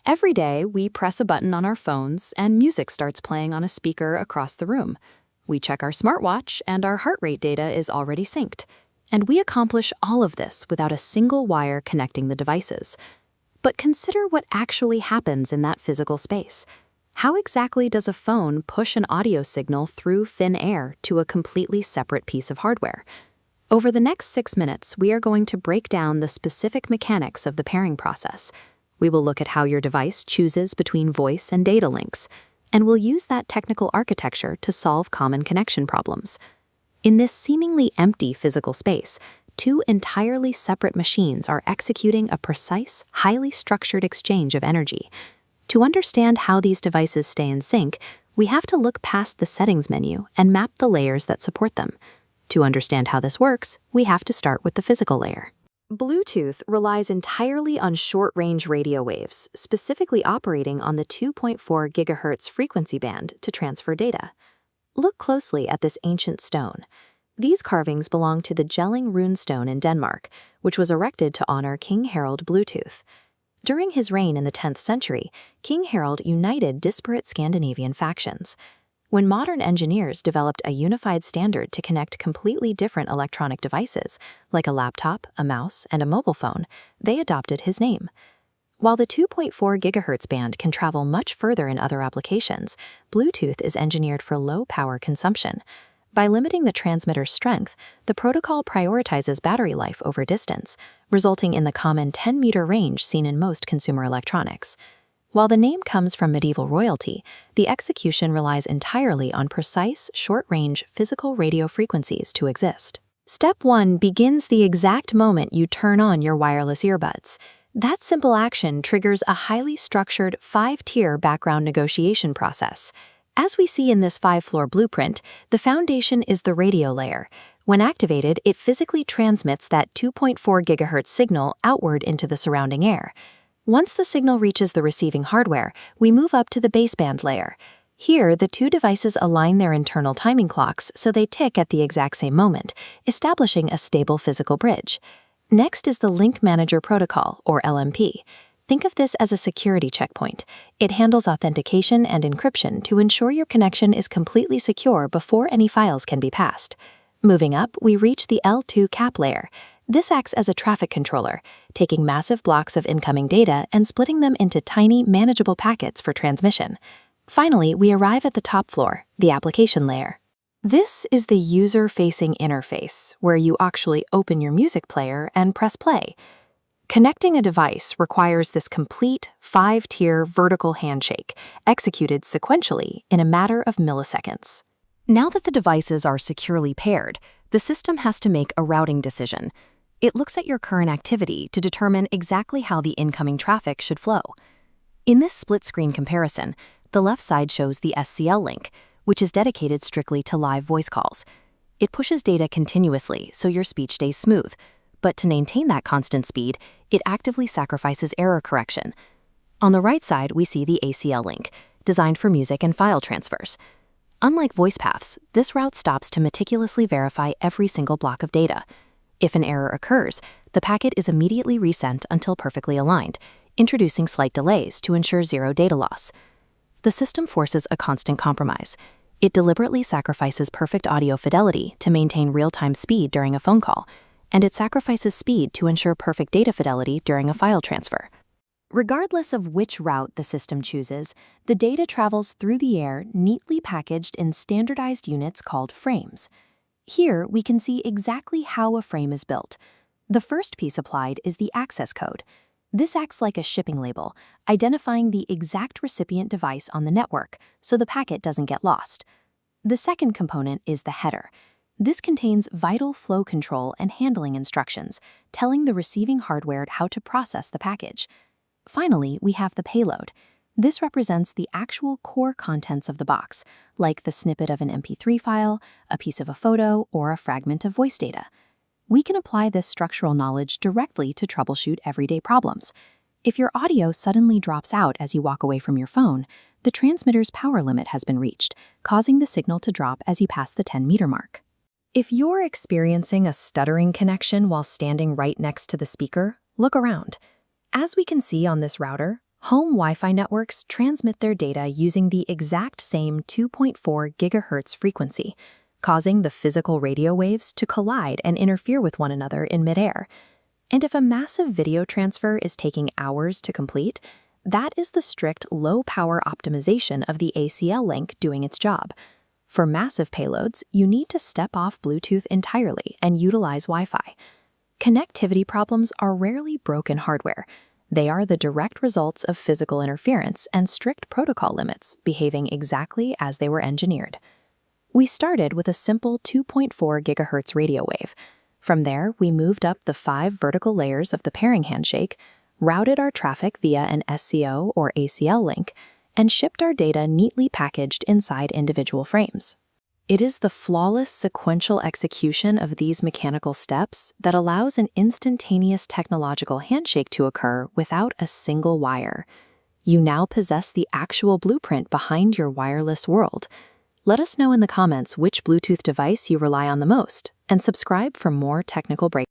Every day, we press a button on our phones and music starts playing on a speaker across the room. We check our smartwatch and our heart rate data is already synced. And we accomplish all of this without a single wire connecting the devices. But consider what actually happens in that physical space. How exactly does a phone push an audio signal through thin air to a completely separate piece of hardware? Over the next 6 minutes, we are going to break down the specific mechanics of the pairing process. We will look at how your device chooses between voice and data links, and we'll use that technical architecture to solve common connection problems. In this seemingly empty physical space, two entirely separate machines are executing a precise, highly structured exchange of energy. To understand how these devices stay in sync, we have to look past the settings menu and map the layers that support them. To understand how this works, we have to start with the physical layer. Bluetooth relies entirely on short-range radio waves, specifically operating on the 2.4 GHz frequency band to transfer data. Look closely at this ancient stone. These carvings belong to the Jelling runestone in Denmark, which was erected to honor King Harald Bluetooth. During his reign in the 10th century, King Harald united disparate Scandinavian factions. When modern engineers developed a unified standard to connect completely different electronic devices, like a laptop, a mouse, and a mobile phone, they adopted his name. While the 2.4 GHz band can travel much further in other applications, Bluetooth is engineered for low power consumption. By limiting the transmitter's strength, the protocol prioritizes battery life over distance, resulting in the common 10-meter range seen in most consumer electronics. While the name comes from medieval royalty, the execution relies entirely on precise, short-range physical radio frequencies to exist. Step 1 begins the exact moment you turn on your wireless earbuds. That simple action triggers a highly structured 5-tier background negotiation process. As we see in this 5-floor blueprint, the foundation is the radio layer. When activated, it physically transmits that 2.4 GHz signal outward into the surrounding air. Once the signal reaches the receiving hardware, we move up to the baseband layer. Here, the two devices align their internal timing clocks so they tick at the exact same moment, establishing a stable physical bridge. Next is the Link Manager Protocol, or LMP. Think of this as a security checkpoint. It handles authentication and encryption to ensure your connection is completely secure before any files can be passed. Moving up, we reach the L2 cap layer. This acts as a traffic controller, taking massive blocks of incoming data and splitting them into tiny, manageable packets for transmission. Finally, we arrive at the top floor, the application layer. This is the user-facing interface, where you actually open your music player and press play. Connecting a device requires this complete 5-tier vertical handshake, executed sequentially in a matter of milliseconds. Now that the devices are securely paired, the system has to make a routing decision. It looks at your current activity to determine exactly how the incoming traffic should flow. In this split-screen comparison, the left side shows the SCL link, which is dedicated strictly to live voice calls. It pushes data continuously so your speech stays smooth, but to maintain that constant speed, it actively sacrifices error correction. On the right side, we see the ACL link, designed for music and file transfers. Unlike voice paths, this route stops to meticulously verify every single block of data. If an error occurs, the packet is immediately resent until perfectly aligned, introducing slight delays to ensure zero data loss. The system forces a constant compromise. It deliberately sacrifices perfect audio fidelity to maintain real-time speed during a phone call, and it sacrifices speed to ensure perfect data fidelity during a file transfer. Regardless of which route the system chooses, the data travels through the air neatly packaged in standardized units called frames. Here, we can see exactly how a frame is built. The first piece applied is the access code. This acts like a shipping label, identifying the exact recipient device on the network so the packet doesn't get lost. The second component is the header. This contains vital flow control and handling instructions, telling the receiving hardware how to process the package. Finally, we have the payload. This represents the actual core contents of the box, like the snippet of an MP3 file, a piece of a photo, or a fragment of voice data. We can apply this structural knowledge directly to troubleshoot everyday problems. If your audio suddenly drops out as you walk away from your phone, the transmitter's power limit has been reached, causing the signal to drop as you pass the 10-meter mark. If you're experiencing a stuttering connection while standing right next to the speaker, look around. As we can see on this router, Home Wi-Fi networks transmit their data using the exact same 2.4 gigahertz frequency, causing the physical radio waves to collide and interfere with one another in midair. And if a massive video transfer is taking hours to complete, that is the strict low-power optimization of the ACL link doing its job. For massive payloads, you need to step off Bluetooth entirely and utilize Wi-Fi. Connectivity problems are rarely broken hardware. They are the direct results of physical interference and strict protocol limits behaving exactly as they were engineered. We started with a simple 2.4 gigahertz radio wave. From there, we moved up the 5 vertical layers of the pairing handshake, routed our traffic via an SCO or ACL link, and shipped our data neatly packaged inside individual frames. It is the flawless sequential execution of these mechanical steps that allows an instantaneous technological handshake to occur without a single wire. You now possess the actual blueprint behind your wireless world. Let us know in the comments which Bluetooth device you rely on the most, and subscribe for more technical breakdowns.